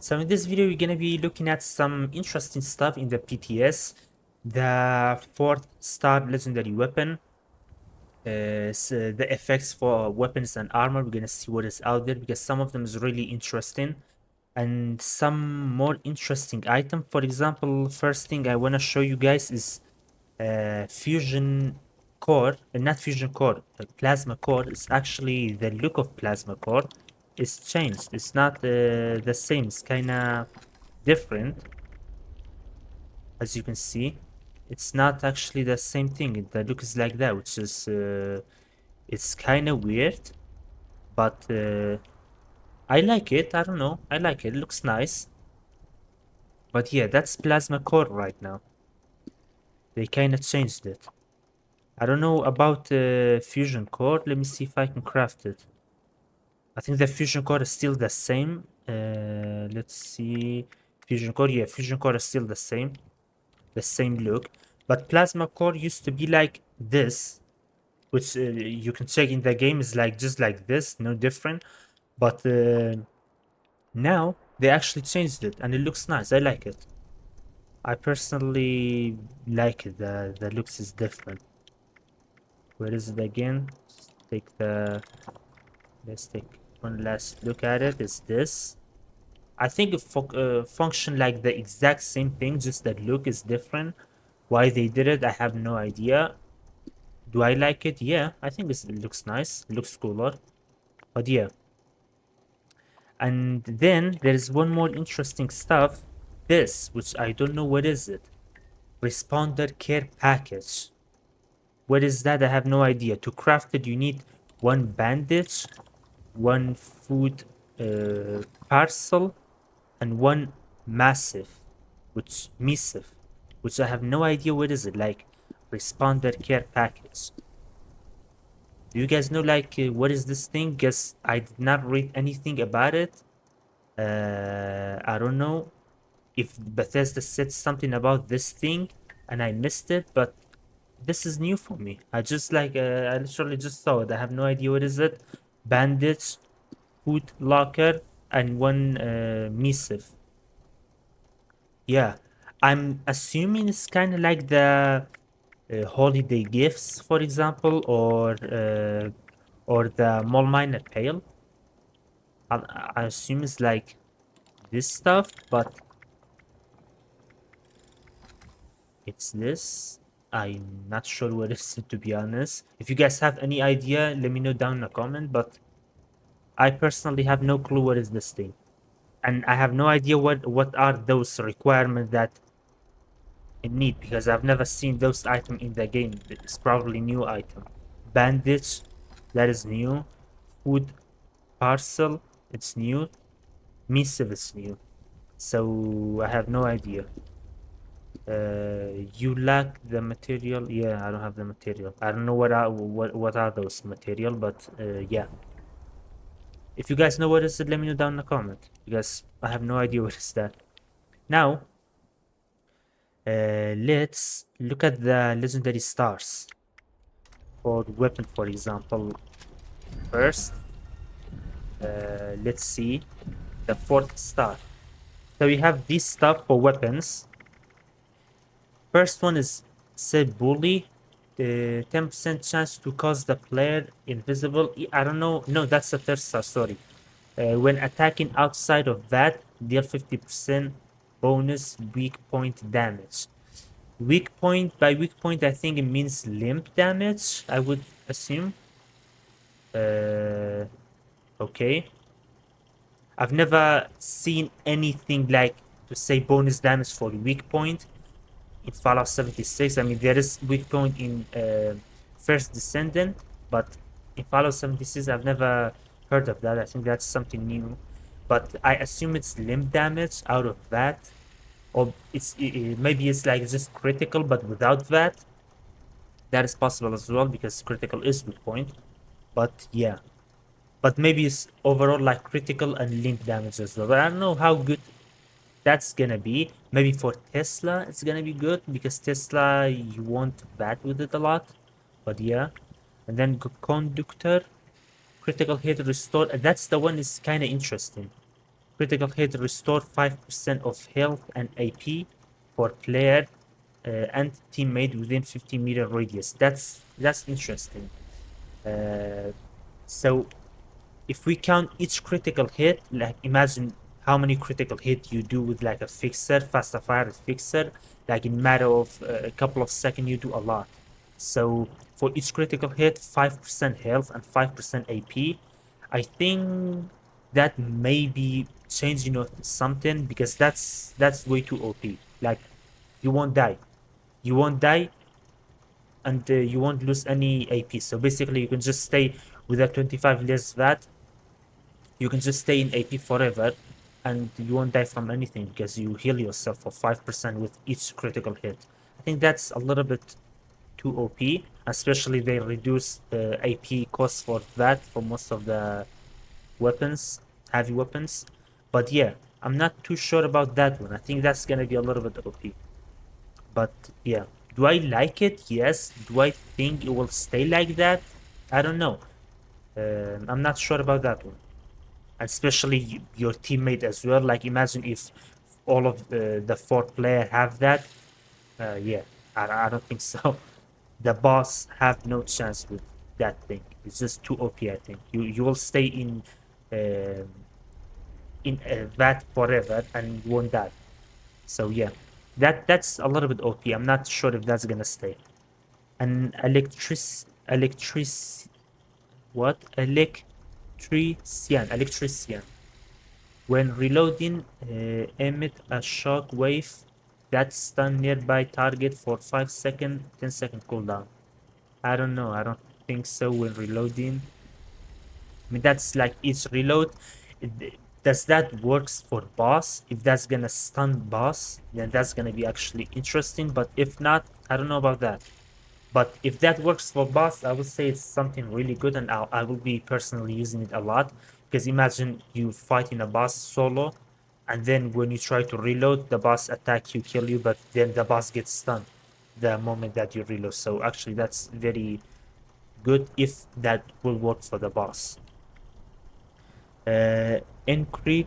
So in this video, we're gonna be looking at some interesting stuff in the PTS. The 4-star legendary weapon, the effects for weapons and armor. We're gonna see what is out there because some of them is really interesting, and some more interesting item. For example, first thing I wanna show you guys is fusion core, not fusion core, plasma core. Is actually the look of plasma core is changed. It's not the same. It's kind of different, as you can see. It's not actually the same thing. The look is like that, which is it's kind of weird, but I like it. I don't know. I like it. It looks nice. But yeah, that's plasma core right now. They kind of changed it. I don't know about fusion core. Let me see if I can craft it. I think the fusion core is still the same. Let's see. Fusion core, yeah, fusion core is still the same look. But plasma core used to be like this, which you can check in the game is like just like this, no different. But now they actually changed it, and it looks nice. I like it. I personally like it. The looks is different. Where is it again? Just take the. Let's take one last look at it. Is this? I think it function like the exact same thing, just that look is different. Why they did it, I have no idea. Do I like it? Yeah, I think it looks nice. It looks cooler. But yeah. And then there is one more interesting stuff. This, which I don't know what is it. Responder care package. What is that? I have no idea. To craft it, you need one bandage, one food parcel, and one massive, missive, which I have no idea what is it, like responder care package. Do you guys know like what is this thing? Guess I did not read anything about it. I don't know if Bethesda said something about this thing and I missed it, but this is new for me. I literally just saw it. I have no idea what is it. Bandage, food locker, and one missive. Yeah, I'm assuming it's kind of like the holiday gifts, for example, or the mall miner pail. I assume it's like this stuff, but it's this. I'm not sure what it is, to be honest. If you guys have any idea, let me know down in the comment. But I personally have no clue what is this thing, and I have no idea what are those requirements that in need, because I've never seen those items in the game. It's probably new item. Bandage, that is new. Food parcel, it's new. Missive is new. So I have no idea. You lack the material. Yeah, I don't have the material. I don't know what are those material, but yeah. If you guys know what is it, let me know down in the comment, because I have no idea what is that. Now, let's look at the legendary stars for weapon, for example. First, let's see the 4th star. So we have this stuff for weapons. First one is said bully, the 10% chance to cause the player invisible. I don't know. No, that's the 3rd star. Sorry. When attacking outside of that, deal 50% bonus weak point damage. Weak point, by weak point, I think it means limp damage, I would assume. Okay. I've never seen anything like to say bonus damage for weak point in Fallout 76. I mean, there is weak point in First Descendant, but in Fallout 76, I've never heard of that. I think that's something new. But I assume it's limb damage out of that. Or maybe it's like just critical, but without that. That is possible as well, because critical is weak point. But yeah. But maybe it's overall like critical and limb damage as well. But I don't know how good that's gonna be. Maybe for Tesla it's gonna be good, because Tesla you won't bat with it a lot. But yeah. And then conductor, critical hit restore. That's the one is kind of interesting. Critical hit restore 5% of health and AP for player and teammate within 50-meter radius. That's interesting. Uh, so if we count each critical hit, like imagine how many critical hit you do with like a fixer, faster fire fixer, like in matter of a couple of seconds, you do a lot. So for each critical hit, 5% health and 5% AP. I think that may be changing something because that's way too OP. Like you won't die. You won't die and you won't lose any AP. So basically you can just stay with a 25 less that you can just stay in AP forever and you won't die from anything because you heal yourself for 5% with each critical hit. I think that's a little bit too OP, especially they reduce AP costs for that for most of the weapons, heavy weapons. But yeah, I'm not too sure about that one. I think that's gonna be a little bit OP. But yeah, do I like it? Yes. Do I think it will stay like that? I don't know. I'm not sure about that one, especially your teammate as well. Like imagine if all of the four player have that. Yeah, I don't think so. The boss have no chance with that thing. It's just too OP. I think you will stay uh, in that forever and you won't die. So yeah, that's a little bit OP. I'm not sure if that's gonna stay. An electric what electrician when reloading, emit a shock wave that stun nearby target for 5 second, 10-second cooldown. I don't know. I don't think so when reloading. I mean, that's like each reload. Does that works for boss? If that's gonna stun boss, then that's gonna be actually interesting. But if not, I don't know about that. But if that works for boss, I would say it's something really good, and I will be personally using it a lot. Because imagine you fighting a boss solo, and then when you try to reload, the boss attack you, kill you, but then the boss gets stunned the moment that you reload. So actually, that's very good if that will work for the boss. Uh, Encrypt,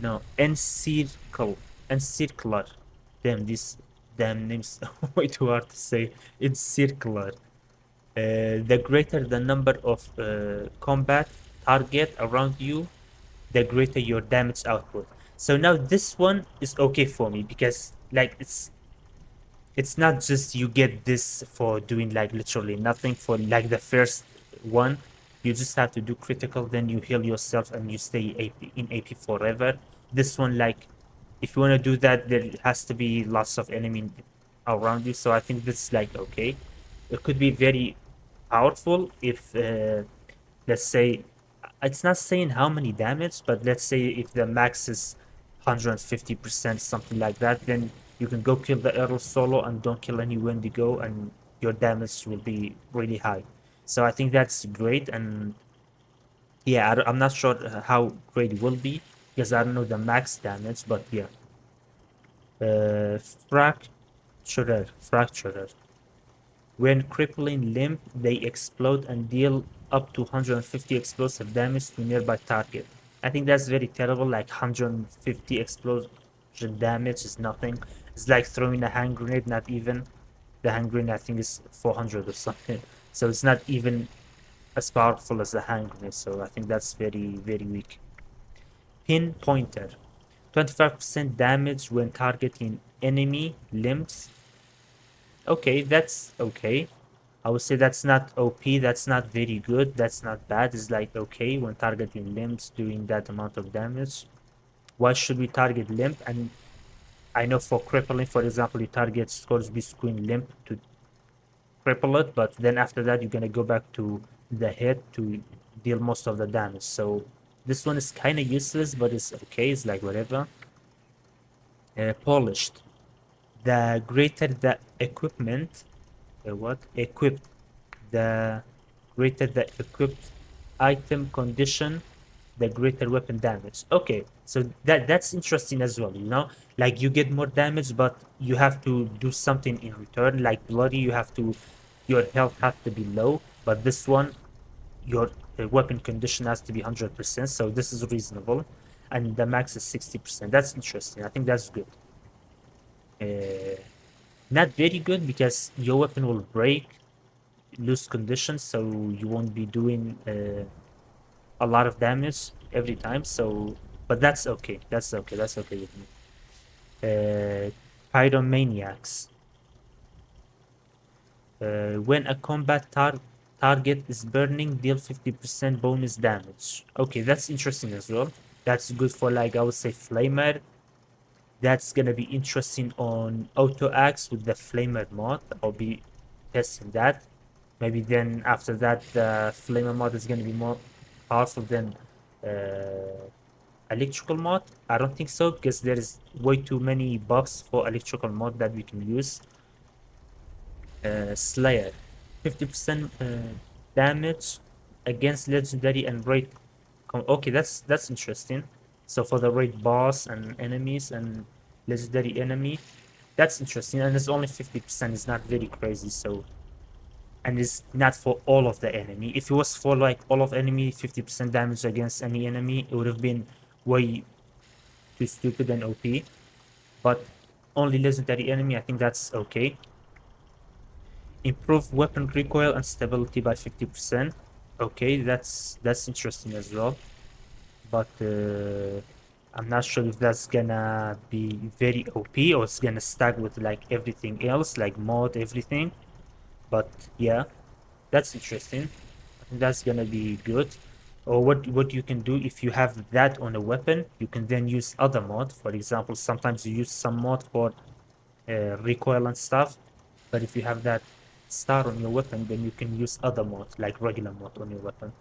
no, encircler. Damn, this damn name's way too hard to say. Encircler. The greater the number of combat target around you, the greater your damage output. So now this one is okay for me because like it's not just you get this for doing like literally nothing for like the first one. You just have to do critical, then you heal yourself and you stay in AP forever. This one, like, if you want to do that, there has to be lots of enemy around you. So I think this is like okay. It could be very powerful if, let's say, it's not saying how many damage, but let's say if the max is 150%, something like that, then you can go kill the arrow solo and don't kill any Wendigo, and your damage will be really high. So I think that's great, and yeah, I'm not sure how great it will be because I don't know the max damage, but yeah. Fracturer. When crippling limb, they explode and deal up to 150 explosive damage to nearby target. I think that's very terrible. Like 150 explosion damage is nothing. It's like throwing a hand grenade, not even. The hand grenade I think is 400 or something. So it's not even as powerful as the hand grenade. So I think that's very, very weak. Pinpointer. 25% damage when targeting enemy limbs. Okay, that's okay. I would say that's not OP, that's not very good, that's not bad. It's like okay when targeting limbs doing that amount of damage. Why should we target limb? And I know for crippling, for example, you target Scoresby's Queen limb to cripple it, but then after that you're gonna go back to the head to deal most of the damage. So this one is kind of useless, but it's okay. It's like whatever. Polished. The greater the equipment, what equipped, the greater the equipped item condition, the greater weapon damage. Okay, so that's interesting as well, you know? Like you get more damage, but you have to do something in return. Like bloody, you have to, your health has to be low, but this one, your weapon condition has to be 100%, so this is reasonable. and the max is 60%. That's interesting. I think that's good. Not very good because your weapon will break, lose conditions, so you won't be doing a lot of damage every time. So, but that's okay. That's okay. That's okay with me. Pyromaniacs. When a target is burning, deal 50% bonus damage. Okay, that's interesting as well. That's good for, like, I would say, flamer. That's gonna be interesting on auto axe with the flamer mod. I'll be testing that. Maybe then after that, the flamer mod is gonna be more powerful than electrical mod. I don't think so because there is way too many buffs for electrical mod that we can use. Slayer, 50% damage against legendary and raid. Okay, that's interesting. So for the raid boss and enemies and legendary enemy, that's interesting. And it's only 50%. It's not very crazy. So, and it's not for all of the enemy. If it was for like all of enemy, 50% damage against any enemy, it would have been way too stupid and OP. But only legendary enemy, I think that's okay. Improve weapon recoil and stability by 50%. Okay, that's interesting as well. But I'm not sure if that's gonna be very OP or it's gonna stack with like everything else, like mod, everything. But yeah, that's interesting. I think that's gonna be good. Or what you can do if you have that on a weapon, you can then use other mod. For example, sometimes you use some mod for recoil and stuff. But if you have that star on your weapon, then you can use other mod, like regular mod on your weapon.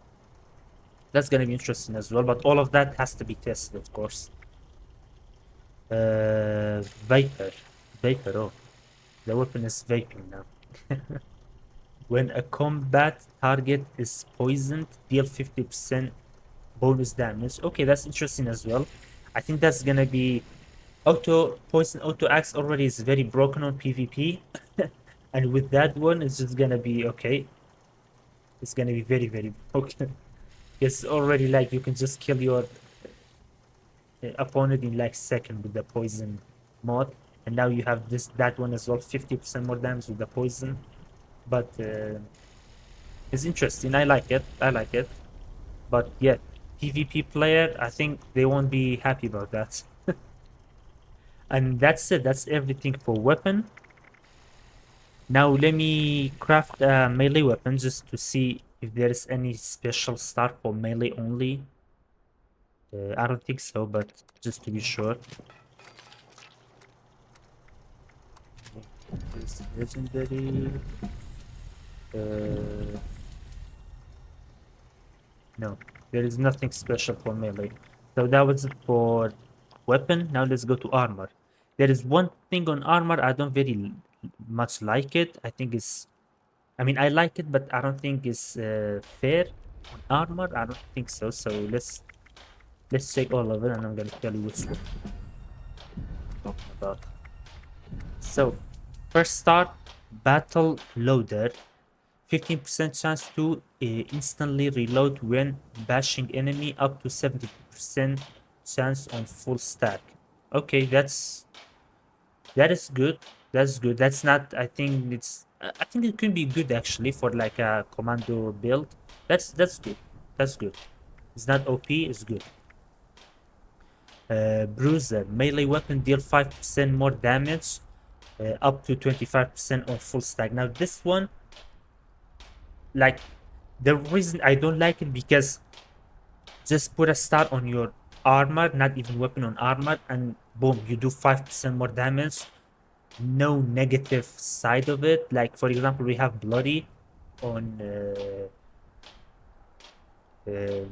That's gonna be interesting as well, but all of that has to be tested, of course. Vapor. Vapor, oh. The weapon is vaping now. When a combat target is poisoned, deal 50% bonus damage. Okay, that's interesting as well. I think that's gonna be auto axe already is very broken on PvP. And with that one, it's just gonna be okay. It's gonna be very, very broken. It's already like you can just kill your opponent in like second with the poison mod, and now you have that one as well, 50% more damage with the poison. But it's interesting. I like it. I like it. But yeah, PvP player, I think they won't be happy about that. And that's it. That's everything for weapon. Now let me craft a melee weapon just to see if there is any special start for melee only. I don't think so, but just to be sure. This legendary. Uh, no, there is nothing special for melee. So that was it for weapon. Now let's go to armor. There is one thing on armor I don't very much like it. I think it's, I mean, I like it, but I don't think it's fair on armor. I don't think so. So let's check all of it, and I'm gonna tell you which one I'm talking about. So first start, battle loader. 15% chance to instantly reload when bashing enemy, up to 70% chance on full stack. Okay, that is good. That's good. That's not, I think it's, I think it could be good actually for like a commando build. That's good. That's good. It's not OP, it's good. Bruiser, melee weapon, deal 5% more damage, up to 25% on full stack. Now this one, like, the reason I don't like it because just put a star on your armor, not even weapon on armor, and boom, you do 5% more damage. No negative side of it. Like, for example, we have bloody on uh,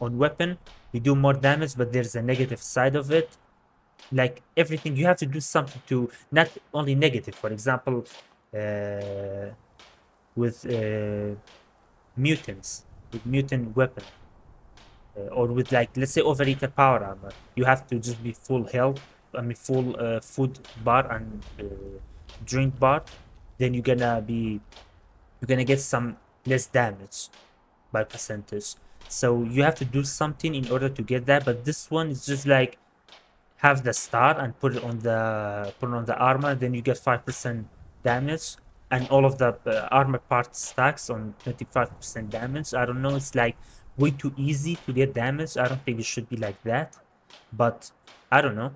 on weapon. You do more damage, but there's a negative side of it. Like everything, you have to do something to not only negative. For example, with mutants, with mutant weapon, or with, like, let's say, overeater power armor, you have to just be full health. I mean, full food bar and drink bar. Then you're gonna get some less damage by percentage. So you have to do something in order to get that. But this one is just like have the star and put it on the armor, then you get 5% damage, and all of the armor part stacks on 25% damage. I don't know, it's like way too easy to get damage. I don't think it should be like that, but I don't know.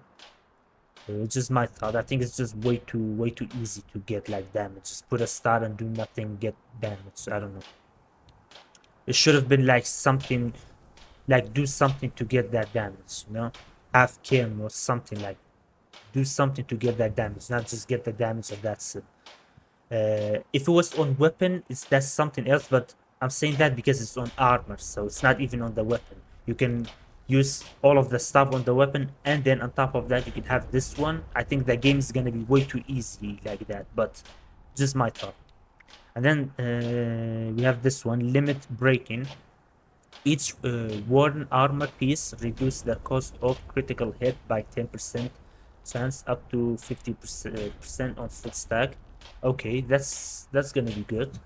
It's just my thought. I think it's just way too easy to get like damage. Just put a star and do nothing, get damage. I don't know. It should have been like something, like do something to get that damage, you know? Have Kim or something, like do something to get that damage, not just get the damage and that's it. If it was on weapon, that's something else, but I'm saying that because it's on armor, so it's not even on the weapon. You can use all of the stuff on the weapon, and then on top of that, you can have this one. I think the game is gonna be way too easy like that, but just my thought. And then we have this one, limit breaking. Each worn armor piece reduces the cost of critical hit by 10%, chance up to 50% on full stack. Okay, that's gonna be good.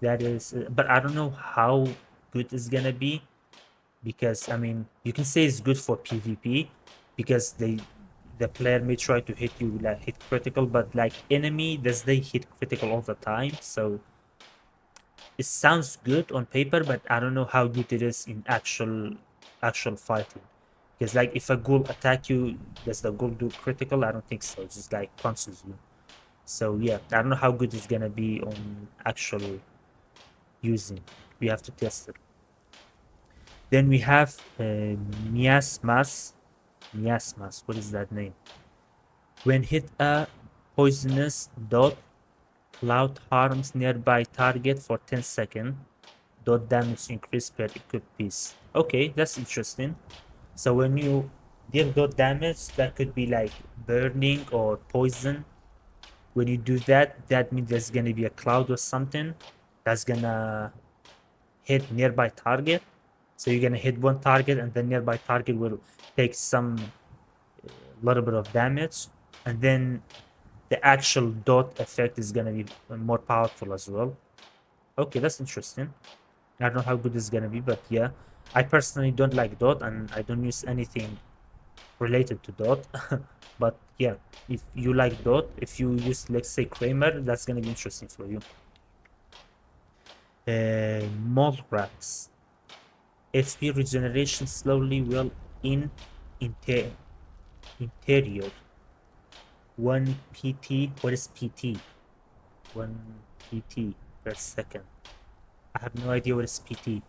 That is, but I don't know how good it's gonna be, because I mean you can say it's good for PvP because the player may try to hit you like hit critical, but like enemy does they hit critical all the time, so it sounds good on paper, but I don't know how good it is in actual fighting. Because like if a ghoul attack you, does the ghoul do critical? I don't think so. It's just like punches you. So yeah, I don't know how good it's gonna be on actual using. We have to test it. Then we have miasmas. Miasmas. What is that name? When hit a poisonous dot, cloud harms nearby target for 10 seconds. Dot damage increase per equipped piece. Okay, that's interesting. So when you deal dot damage, that could be like burning or poison. When you do that, that means there's gonna be a cloud or something that's gonna hit nearby target. So you're gonna hit one target, and the nearby target will take some little bit of damage, and then the actual dot effect is gonna be more powerful as well. Okay, that's interesting. I don't know how good it's gonna be, but yeah. I personally don't like dot, and I don't use anything related to dot. But yeah, if you like dot, if you use, let's say, Kramer, that's gonna be interesting for you. Mole rats. HP regeneration slowly well in inter interior. 1 PT. What is PT? 1 PT per second. I have no idea what is PT.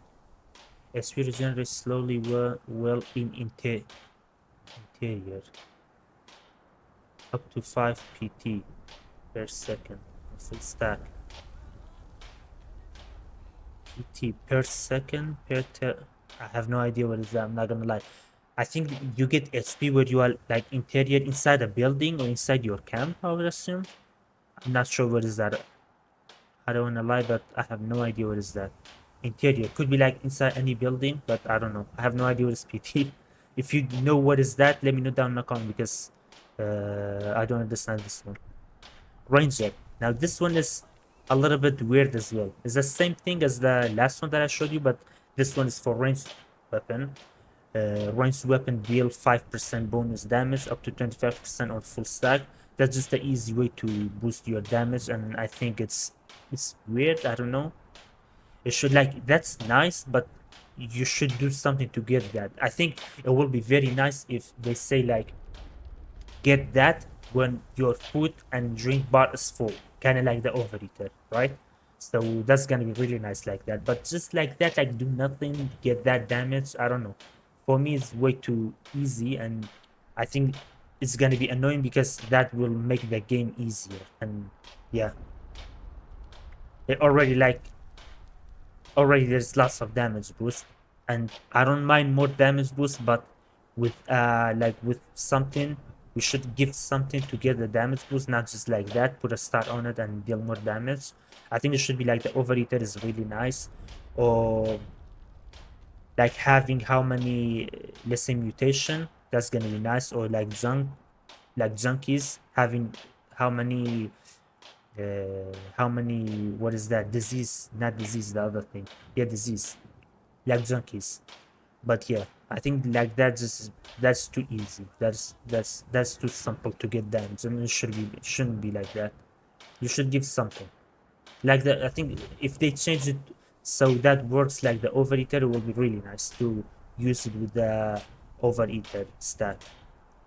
HP regenerates slowly well in interior. Up to 5 PT per second. Full stack. PT per second I have no idea what is that. I'm not gonna lie. I think you get HP where you are like interior inside a building or inside your camp, I would assume. I'm not sure what is that. I don't wanna lie, but I have no idea what is that. Interior could be like inside any building, but I don't know. I have no idea what is PT. If you know what is that, let me know down in the comment, because I don't understand this one. Ranger. Now this one is a little bit weird as well. It's the same thing as the last one that I showed you, but this one is for ranged weapon. Ranged weapon deal 5% bonus damage up to 25% on full stack. That's just the easy way to boost your damage, and I think it's weird. I don't know. It should, like, that's nice, but you should do something to get that. I think it will be very nice if they say like get that when your food and drink bar is full, kind of like the overeater, right? So that's gonna be really nice like that. But just like that, like do nothing, get that damage. I don't know. For me, it's way too easy, and I think it's gonna be annoying because that will make the game easier. And yeah, it already there's lots of damage boost, and I don't mind more damage boost, but with like with something, we should give something to get the damage boost, not just like that put a star on it and deal more damage. I think it should be like the overeater is really nice, or like having how many, let's say, mutation, that's gonna be nice, or like junkies having how many, how many, what is that, disease, not disease, the other thing, yeah, disease. like junkies. But yeah, I think like that's too easy. That's too simple to get damage, and it shouldn't be like that. You should give something like that. I think if they change it so that works like the overeater, it will be really nice to use it with the overeater stat.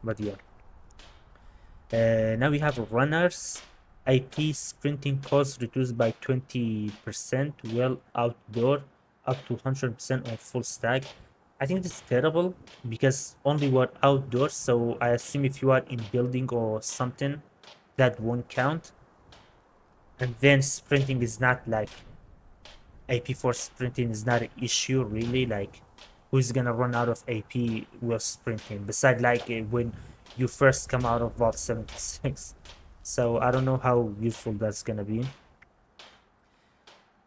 But yeah, now we have runners. IP sprinting cost reduced by 20%. Well, outdoor up to 100% on full stack. I think it's terrible because only we're outdoors. So I assume if you are in building or something, that won't count. And then sprinting is not like AP for sprinting is not an issue really. Like, who's gonna run out of AP while sprinting? Besides, like when you first come out of Vault 76. So I don't know how useful that's gonna be.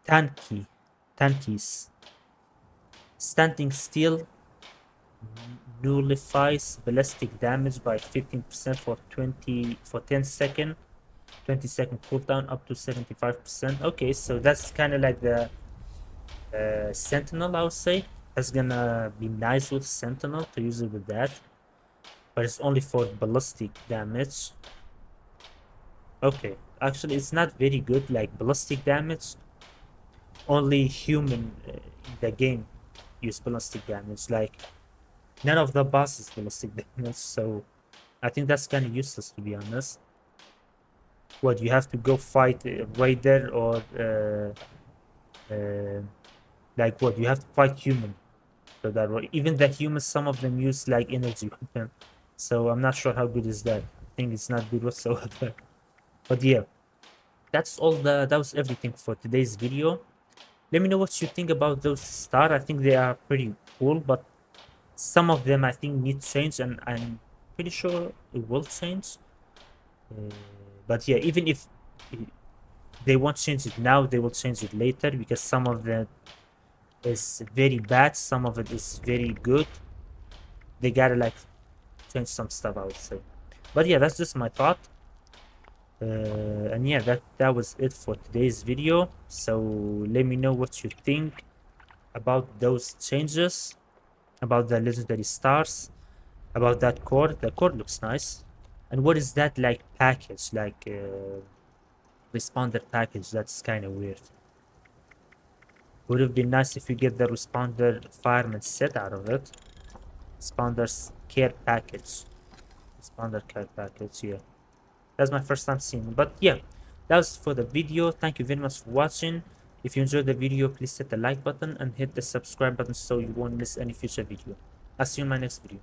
Tanky, tankies. Standing still nullifies ballistic damage by 15% for 10 second. 20-second cooldown up to 75%. Okay, so that's kind of like the Sentinel, I would say. That's gonna be nice with Sentinel to use it with that, but it's only for ballistic damage. Okay, actually, it's not very good. Like ballistic damage, only human in the game use ballistic damage. Like none of the bosses ballistic damage, so I think that's kind of useless to be honest. What you have to go fight right there, or uh, like what you have to fight human. So that way, even the humans, some of them use like energy weapon. So I'm not sure how good is that. I think it's not good whatsoever. But yeah, that was everything for today's video. Let me know what you think about those stars. I think they are pretty cool, but some of them I think need change, and I'm pretty sure it will change. Uh, but yeah, even if they won't change it now, they will change it later because some of them is very bad, some of it is very good. They gotta like change some stuff, I would say. But yeah, that's just my thought. And yeah, that was it for today's video. So let me know what you think about those changes, about the legendary stars, about that core. The core looks nice. And what is that like package, like responder package? That's kind of weird. Would have been nice if you get the responder fireman set out of it. Responders care package. Responder care package, yeah. That's my first time seeing it. But yeah, that was for the video. Thank you very much for watching. If you enjoyed the video, please hit the like button and hit the subscribe button so you won't miss any future video. I'll see you in my next video.